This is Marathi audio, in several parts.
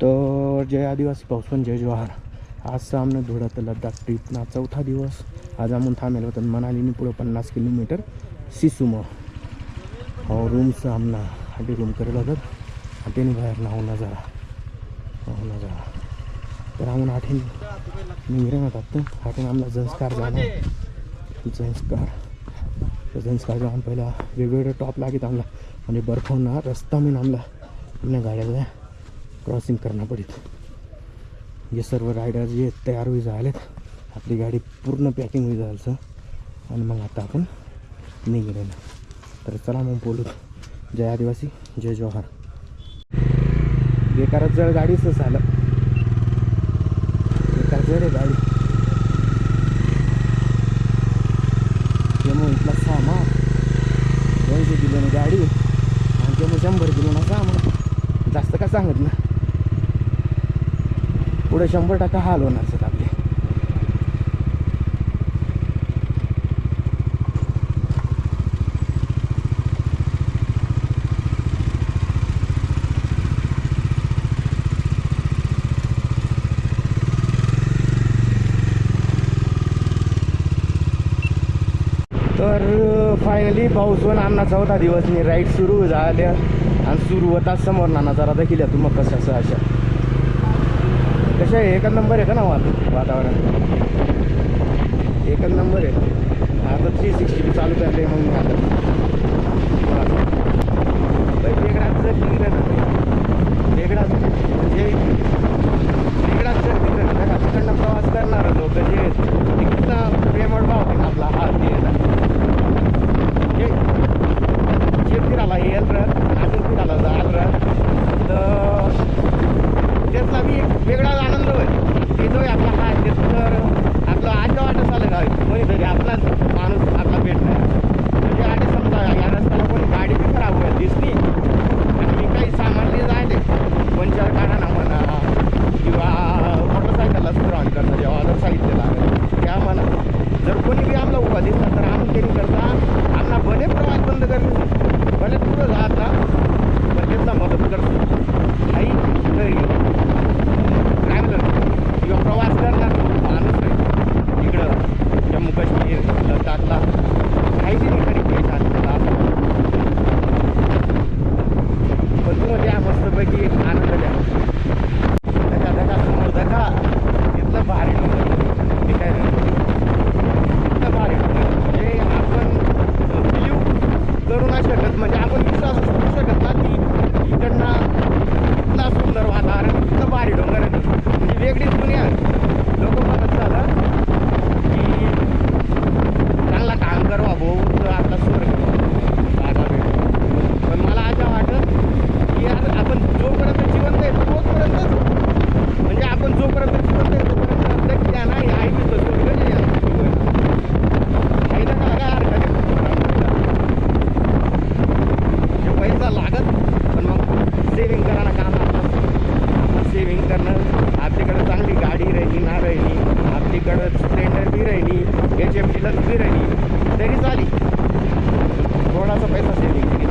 तर जय आदिवासी पाऊस जय जवाहर. आज सामने धुळा तर लद्दाख ट्रिपना चौथा दिवस. आज आम्ही थांबेल होतं मनालीनी पुढं 50 किलोमीटर सिसुम हो रूमचं आमना हाटी रूम करेल होतं हाटेने बाहेर नाहून नजारा तर आम्ही हाटेन निघून होतात हाटेन आम्हाला संस्कार जाऊन पहिला वेगवेगळे टॉप लागेल आम्हाला म्हणजे बर्फवना रस्ता मी आम्हाला आपल्या गाड्याला क्रॉसिंग करना पडित. हे सर्व रायडर जे तयार होई झालेत आपली गाडी पूर्ण पॅकिंग होई जायचं आणि मग आता आपण निघेल. तर चला मग बोलू. जय आदिवासी जय जवाहर. बेकारच जळ गाडीच झालं बेकार जळ आहे गाडी त्यामुळे इथला सामान 200 किलोने गाडी आणि त्यामुळे 100 किलो ना सामान जास्त का सांगत ना पुढे 100% हाल होणार सर आपले. तर फायनली पाऊस आमना चौथा दिवस मी राईड सुरू झाल्या आणि सुरू होता समोर नाना जरा देखील तू मग कसं अशा कशा आहे. एकच नंबर आहे का ना वातावरण एकच नंबर आहे. आता 360 चालू करते मग मी आता वेगळाच जर निघलं ना वेगळाच म्हणजे वेगळाच जर निघलं ना तिकडनं प्रवास करणार लोक जे कितना प्रेमळ भाव आहे आपला हात जे फिरायला येईल अजून फिरायला जाल तर त्यातला बी एक वेगळाच आनंद होईल. ते जो आपला हात देत तर आपलं आजच्या वाटत चाललं गावी कोणीतरी आपलाच माणूस आपला भेटणार म्हणजे आधी समजा या रस्त्याला कोणी गाडी बी खराब होईल दिसली आणि मी काही सामानले जायले पंचर काढा म्हणा किंवा मोटरसायकलला स्ट्रॉन करणं जेव्हा अदर साहित्य लागेल त्या म्हणा जर कोणी बी आपला उभा दिसला तर आम्ही त्यांनी करता आम्हाला भले प्रवास बंद करतो भले पुढं जाता पण त्याचा मदत करतो काही घरी ट्रॅव्हलर किंवा प्रवास करणार माणूस आहे इकडं जम्मू काश्मीर लद्दाखला काहीच नाही तरी पैसा असलेला पण तुम्हाला या मस्तपैकी एक आनंद द्या धका समोर धका इथलं भारी ते काय इथलं भारी म्हणजे आपण बिलीव करू नाही शकत म्हणजे आपण विश्वास करू शकत ना की इकडनं इथला सुंदर वातावरण इथलं भारी डोंगर म्हणजे वेगळीच दुनिया लोक म्हणत झालं की चांगला काम करवा भाऊ तर आपला स्वर्ग जागा भेटतो. पण मला अशा वाटत की यार आपण जोपर्यंत जिवंत आहे तोपर्यंतच म्हणजे आपण जोपर्यंत जिवंत आहे तोपर्यंत त्या नाही आई मी स्वर्ग आई ना काय हरकत आहे पैसा लागत पण मग सेविंग करा ना काम आपलं सेविंग करणं आपल्याकडं चांगली गाडी राहिली ना राहिली आपल्याकडं स्प्लेंडर बी राहिली HF डिलक्स बी राहिली तरी चाली थोडासा पैसा सेविंग केली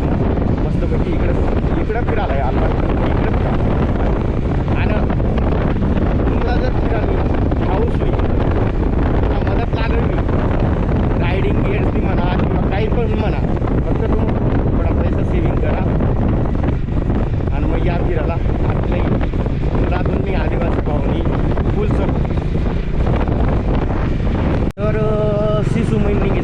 मस्तपैकी इकडं फिरायला आला इकडं फिरायला आणि तुम्हाला जर फिराली हाऊस होईल तुला मदत लागली रायडिंग गिअर्स बी म्हणा किंवा काही पण म्हणा फक्त तुम्ही थोडा पैसा सेविंग करा आणि मग या फिरायला आपल्या मुलातून मी आदिवासी पाहुणी फुल सपोर्ट. तर सिसुम निघेल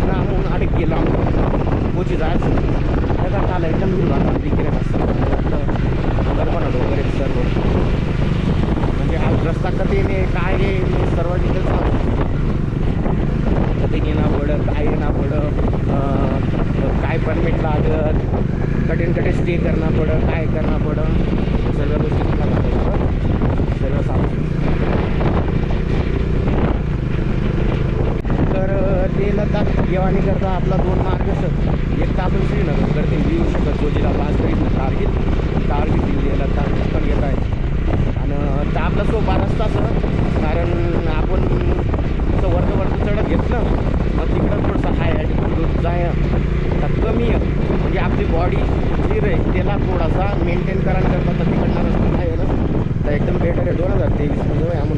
काहीतरी 2023 मध्ये आम्ही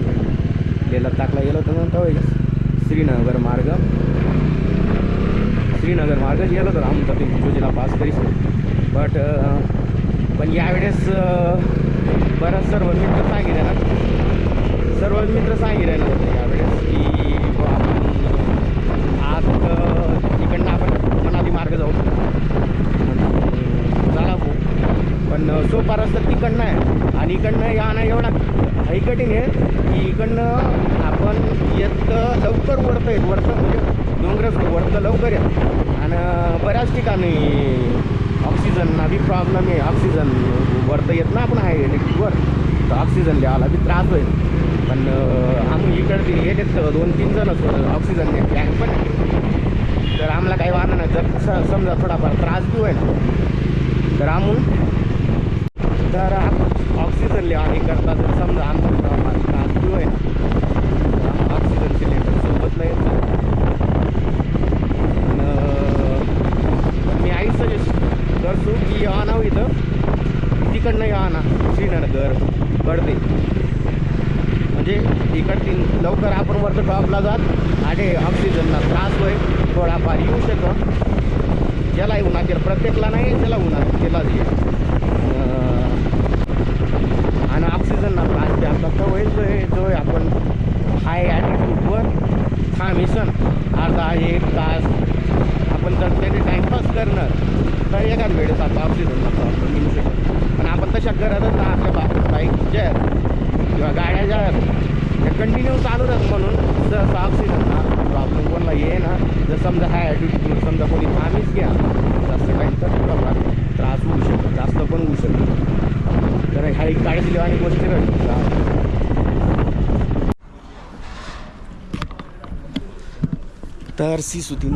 लेह लद्दाखला गेलो होतो ना तेव्हा श्रीनगर मार्ग गेलो होतो आम्ही तर जोजीला पास करीस बट पण यावेळेस बरंच सर्व मित्र सांगितले ना होते यावेळेस की आपण आज इकडनं आपण मनाली मार्ग जाऊ चला भाऊ पण सोपा रस्ता तिकडनं आहे आणि इकडनं यानं एवढा हाई कठीण आहे की इकडनं आपण येतं लवकर वरतं म्हणजे डोंगर वरतं लवकर येत आणि बऱ्याच ठिकाणी ऑक्सिजनना बी प्रॉब्लेम आहे ऑक्सिजन वरतं येत ना आपण आहे इलेक्ट्रिकवर तर ऑक्सिजन लिहायला बी त्रास होईल पण आम्ही इकडे येतात 2-3 जणच ऑक्सिजन टँक पण तर आम्हाला काही वाहनं नाही जर समजा थोडाफार त्रास बी होईल तर ऑक्सिजन लिहा हे करता जर समजा आमचा थोडाफार त्रास बी होईल ऑक्सिजन सिलेंडर सोबत नाही येत मी आई सजेस्ट करतो की आणावं इथं तिकडनं आणा श्रीनगर पडते म्हणजे इकडची लवकर आपण वरचं टॉपला जात आणि ऑक्सिजनला त्रास होईल थोडाफार येऊ शकतो ज्यालाही उन्हा केलं प्रत्येकला नाही ज्याला उन्हा केला जाईल आणि ऑक्सिजनला त्रास बी आपला तर होईल जो आपण हाय ॲटिट्यूडवर थांबिसन अर्धा 1 तास आपण जर त्याने टाईमपास करणार तर एकाच वेळेस आपला ऑक्सिजनला प्रॉब्लेम येऊ शकतो पण आपण तशा करतच ना आपल्या बाईक ज्या आहेत किंवा गाड्या ज्या आहेत त्या कंटिन्यू चालू राहत म्हणून जसं ऑक्सिजनला प्रॉब्लेम कोणाला ये ना जर समजा हाय ॲटिट्यूड समजा कोणी थांबीच घ्या जास्त टाईम तर थोडाफार त्रास होऊ शकतो जास्त पण होऊ शकतो तर ह्या एक काळजी आणि गोष्टी राहतील तर सिसुतीन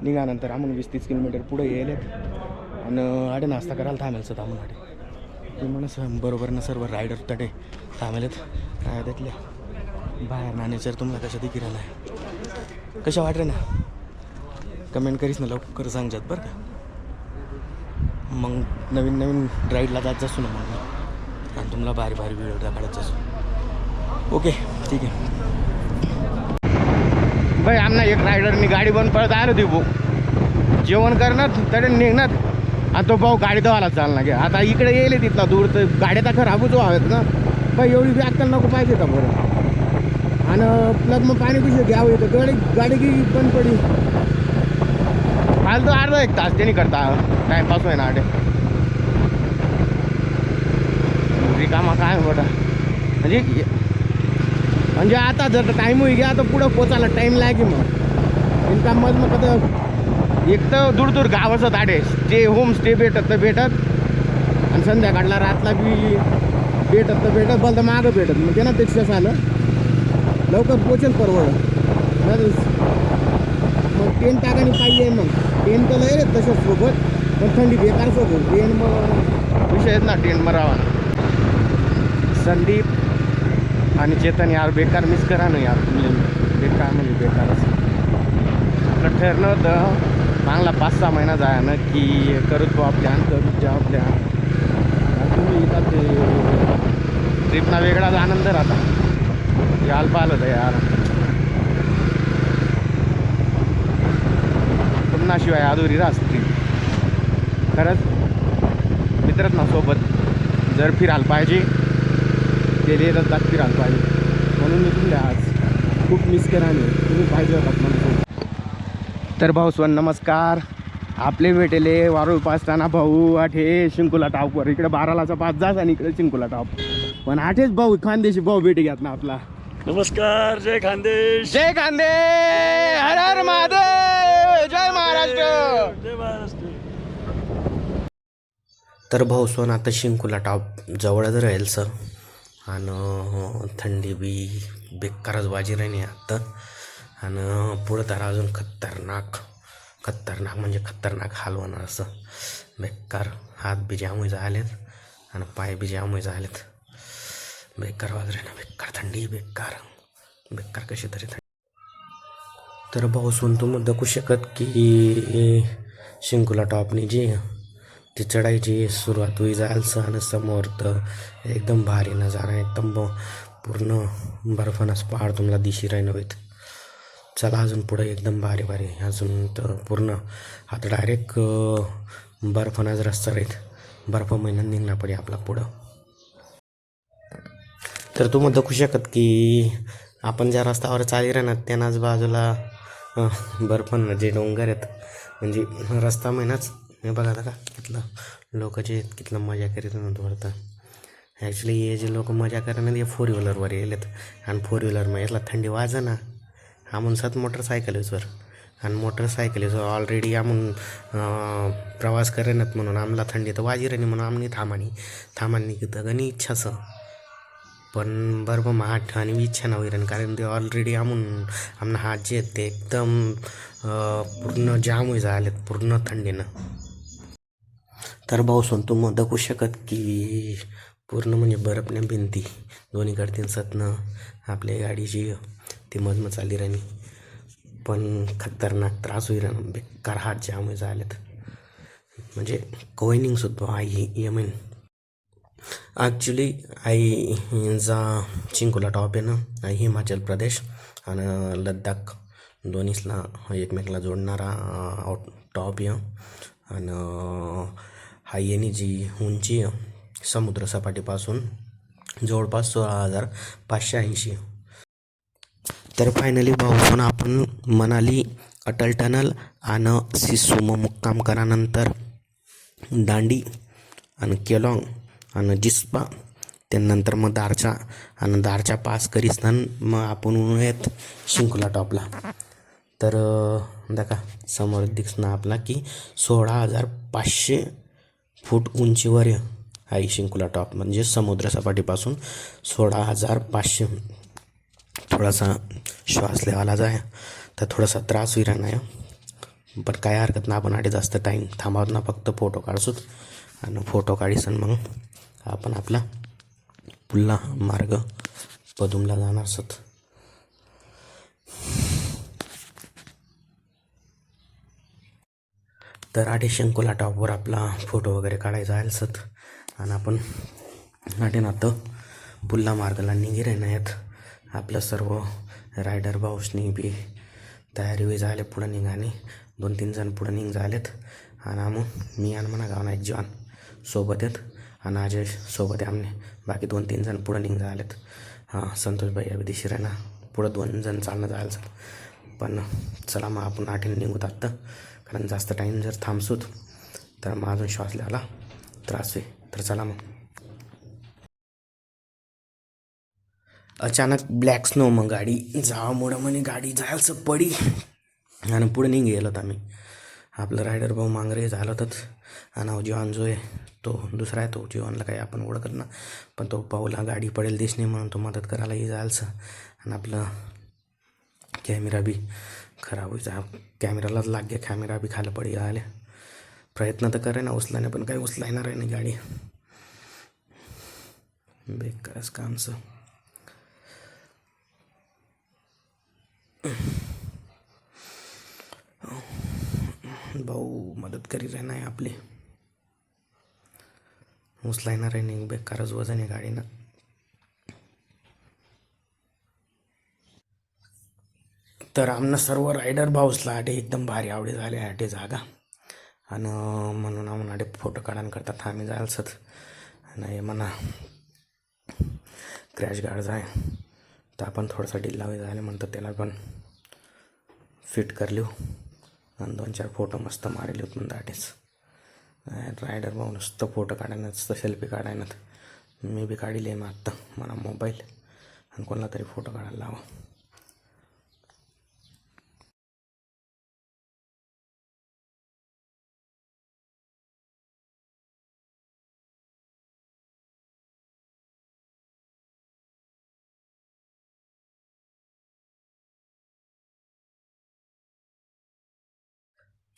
निघानंतर आम्ही 20-30 किलोमीटर पुढे येलेत आणि आडे नाश्ता करायला थांबायचं होतं आम्हाला ते म्हणून बरोबर ना सर्व रायडर तडे थांबलेत काय त्यातल्या बाहेर ना नेचर तुम्हाला कशा देखील राहिला आहे कशा वाटरे ना कमेंट करीस ना लवकर सांगतात बरं का मग नवीन राईडला जात जासू ना मग आणि तुम्हाला भारी व्हिडिओ काढत जासू ओके ठीक आहे भाई आमना एक रायडरनी गाडी बंद पडत आलो ती भाऊ जेवण करणार तरी निघणार आणि तो भाऊ गाडी धवायला चालणार घ्या आता इकडे येईल तिथला दूर तर गाड्या तर खराबच आहेत ना भाई एवढी बी अक्कल नको पाहिजे का बरं आणि प्लग मग पाणी पिशे घ्यावं येतं गाडी की बंद पडी फालतू अर्धा 1 तास त्यांनी करता टाईमपास होय ना आडे रिकामा काय बटा म्हणजे आता जर टाईम होई गया तर पुढं पोचायला टाईम लागे मग इनका मग आता एक तर दूर गावाचं ताडे होम स्टे भेटत आणि संध्याकाळला रातला बी भेटत बोलतं मागं भेटत मग ते ना पेक्षा झालं लवकर पोचेल परवड मग ट्रेन टाकाने पाहिजे मग ट्रेन तर लय रे तसंच सोबत पण थंडी बेकार सोबत ट्रेन मग विषय आहेत ना ट्रेन मरावा संदीप आणि चेतन यार बेकार मिस करा ना यार तुम्ही बेकार म्हणजे बेकारच आपलं ठरलं होतं चांगला 5-6 महिना जाया ना की करूच बा प्लॅन करूच जेव्हा प्लॅन तुम्ही इथं ते ट्रिपना वेगळाच आनंद राहता यायला पाहिलं होतं यार पुन्हाशिवाय अधुरी राहत ट्रिप खरंच मित्रच ना सोबत जर फिरायला पाहिजे ते लद्दाख फिरायला पाहिजे म्हणून मी तुमल्या आज खूप मिस करा नाही तुम्ही पाहिजे होतात म्हणून तर भाऊ स्वन नमस्कार आपले भेटेले वारुळ पासताना भाऊ आठे शिंकुला टॉपवर इकडे 12लाचा पास जास आणि इकडे शिंकुला टॉप पण आठेच भाऊ खानदेशी भाऊ भेटे घ्यात ना आपला नमस्कार जय खानदेश जय खानदे हर हर महादेव जय महाराष्ट्र जय महाराष्ट्र तर भाऊ सोन आता शिंकुला टॉप जवळच राहील सर आणि थंडी बी बेकारच बाजी राहिली आत्ता आणि पुढं तर अजून खतरनाक म्हणजे खतरनाक हाल होणार असं बेकार हात बी जामही झालेत आणि पाय बी जामही झालेत बेकार वाजरे ना बेकार थंडी बेकार कशी तरी थंडी तर भाऊ सोन तुम्ही दखू शकत की शिंकुला टॉपनी जी ती चढायची सुरुवात होई जायचं आणि समोर तर एकदम भारी नजारा एकदम पूर्ण बर्फानच पहाड तुम्हाला दिशी राहिनवेत. चला अजून पुढं एकदम भारी भारी अजून तर पूर्ण आता डायरेक्ट बर्फानच रस्ता राहीत. बर्फ महिन्यात निघणार पडे आपला पुढं. तर तू मग दाखवू शकत की आपण ज्या रस्त्यावर चाली राहणार त्यांनाच बाजूला बर्फानं जे डोंगर आहेत म्हणजे रस्ता महिनाच हे बघा आता का कितलं लोक जे आहेत कितलं मजा करीत नव्हतं वरतं. ॲक्च्युली हे जे लोक मजा करणार हे फोर व्हीलरवर येलेत आणि फोर व्हीलर यातला थंडी वाजा ना आमून सात मोटरसायकलीवर आणि मोटरसायकलीवर ऑलरेडी आमून प्रवास करेनात म्हणून आम्हाला थंडी तर वाजी राहिली म्हणून आम्ही थांबानी किती गणी इच्छाच पण बरोबर माठ आणि इच्छा नव्हे राहिली कारण ते ऑलरेडी आमना हात जे आहेत ते एकदम पूर्ण जाम होई झालेत पूर्ण थंडीनं. तर भाऊसून तू मग दाखवू शकत की पूर्ण म्हणजे बर्फने भिंती दोन्हीकडे सतनं आपल्या गाडीची ती मजमत चालली राहिली पण खतरनाक त्रास होई राहिला बेकार हात जाम होई झालेत म्हणजे कोयनिंगसुद्धा आई यमीन. ॲक्च्युली आई जा चिंकुला टॉप आहे ना हिमाचल प्रदेश आणि लद्दाख दोन्हीसला एकमेकाला जोडणारा टॉप आहे आणि हा येणी जी उंची समुद्रसपाटीपासून जवळपास 16,580. तर फायनली भाऊसून आपण मनाली अटल टनल आणि सिसुम मुक्काम करानंतर दांडी आणि केलॉंग आणि जिस्पा त्यानंतर मग दारचा पास करीसन मग आपण येत शिंकुला टॉपला. तर देखा समोर दिसणार आपला की 16,500 फूट उंचीवर आहे शिंकुला टॉप म्हणजे समुद्रसपाटीपासून 16,500. थोडासा श्वास घ्यायला जाय तर थोडासा त्रास होई राहणार आहे पण काय हरकत ना आपण आधी जास्त टाईम थांबावत ना फक्त फोटो काढसूत आणि फोटो काढीसन मग आपण आपला पुल्ला मार्ग पदुमला जाणार असत. तर आधी शंकुला टॉपवर आपला फोटो वगैरे काढायचा आहे सत आणि आपण आधी नातं पुल्ला मार्गाला निघी राहणार आपलं सर्व रायडर भाऊसनी बी तयारी होई झाले पुढं निघाने 2-3 जण पुढं निघ झालेत आणि मी आणि म्हणा गावना एक जॉन सोबत आहेत आणि अजय सोबत आहे आमने बाकी 2-3 जण पुढं निघ झालेत. हां संतोष भाई अभी दिशी राहणार पुढं 2 जण चालणं जायचं पण चला मग आपण आठीने निघूत आत्ता कारण जास्त टाईम जर थांबसूत तर मग अजून श्वास घ्यायला त्रास आहे. तर चला मग. अचानक ब्लॅक स्नो मग गाडी जावामुळं म्हणे गाडी जायचं पडी आणि पुढे निघ गेलो तर आम्ही आपलं रायडर भाऊ मांगरे झालं होतं आणि जीवन जो आहे तो दुसरा आहे तो जीवनला काही आपण ओळखत ना पण तो पाहूला गाडी पडेल दिसणे म्हणून तो मदत करायलाही जायचं आणि आपलं कॅमेरा बी खराब होईचा कॅमेरालाच लागे कॅमेरा बी खाली पडी आले प्रयत्न तर करे ना उचलाने पण काही उचलायणार आहे ना गाडी बेकारच कामचं. भाऊ मदत करी राहणार आहे आपली उचलायणार आहे नाही बेकारच वजन आहे गाडीनं. तर आमनं सर्व रायडर भाऊसला आटे एकदम भारी आवडी झाले आटे जागा आणि म्हणून आम्हाला आटे फोटो काढायला करतात आम्ही जायचंच आणि म्हणा क्रॅश गार्ड जाय तर आपण थोडासा ढिल्ला झाले म्हणतात त्याला पण फिट कर लिहू आणि 2-4 फोटो मस्त मारेल होत म्हणून आटेच रायडर भाऊ नुसतं फोटो काढायला नुसतं सेल्फी काढायनात मी बी काढले मग आत्ता मला मोबाईल आणि कोणाला तरी फोटो काढायला लावा.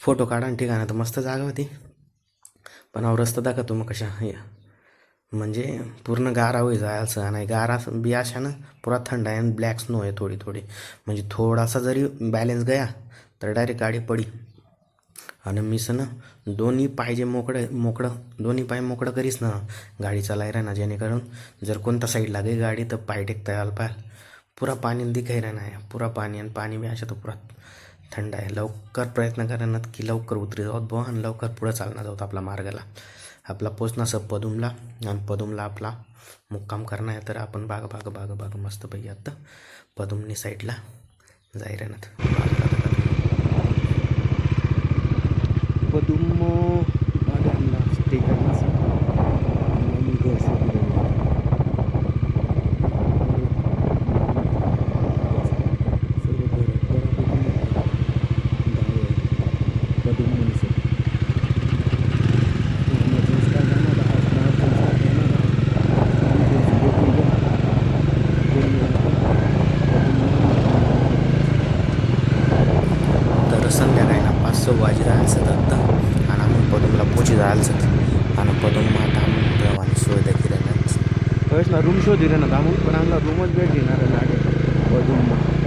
फोटो काढा ठीक आहे ना तर मस्त जागा होती पण अहो रस्ता दाखवतो मग कशा म्हणजे पूर्ण गारा होई जायचं आणि गारा बी अशा ना पुरा थंड आहे आणि ब्लॅक स्नो आहे थोडी म्हणजे थोडासा जरी बॅलेन्स गया तर डायरेक्ट गाडी पडी आणि मीच ना दोन्ही पाय जे मोकळं दोन्ही पाय मोकळं करीस ना गाडी चालाय राहा ना, जेणेकरून जर कोणता साईड लागे गाडी तर पाय टेकता यायला पाहिजे. पुरा पाणी दिखाई राहणार आहे, पुरा पाणी, आणि पाणी बी असं तर पुरा थंड आहे. लवकर प्रयत्न करणार की लवकर उतरी जाऊत बुवा आणि लवकर पुढं चालणार जाऊत आपल्या मार्गाला. आपला पोचणं असं पदुमला, आणि पदुमला आपला मुक्काम करणं आहे. तर आपण बाग मस्तपैकी आता पदुमनी साईडला जाई राहणार. पदुम बागांना स्टे करण्यासाठी आम्ही घर शोधून सर्व घर पदुम म्हणून तर संध्याकाळी ना 5-6 वाजे जायचं तर आणि आम्ही पदुमला पोची जायचं. आणि पदुम आता आम्ही देवाने सोय देखील ना रूम शोधी ना आम्ही पण आम्हाला रूमच भेट देणार आहे पदुम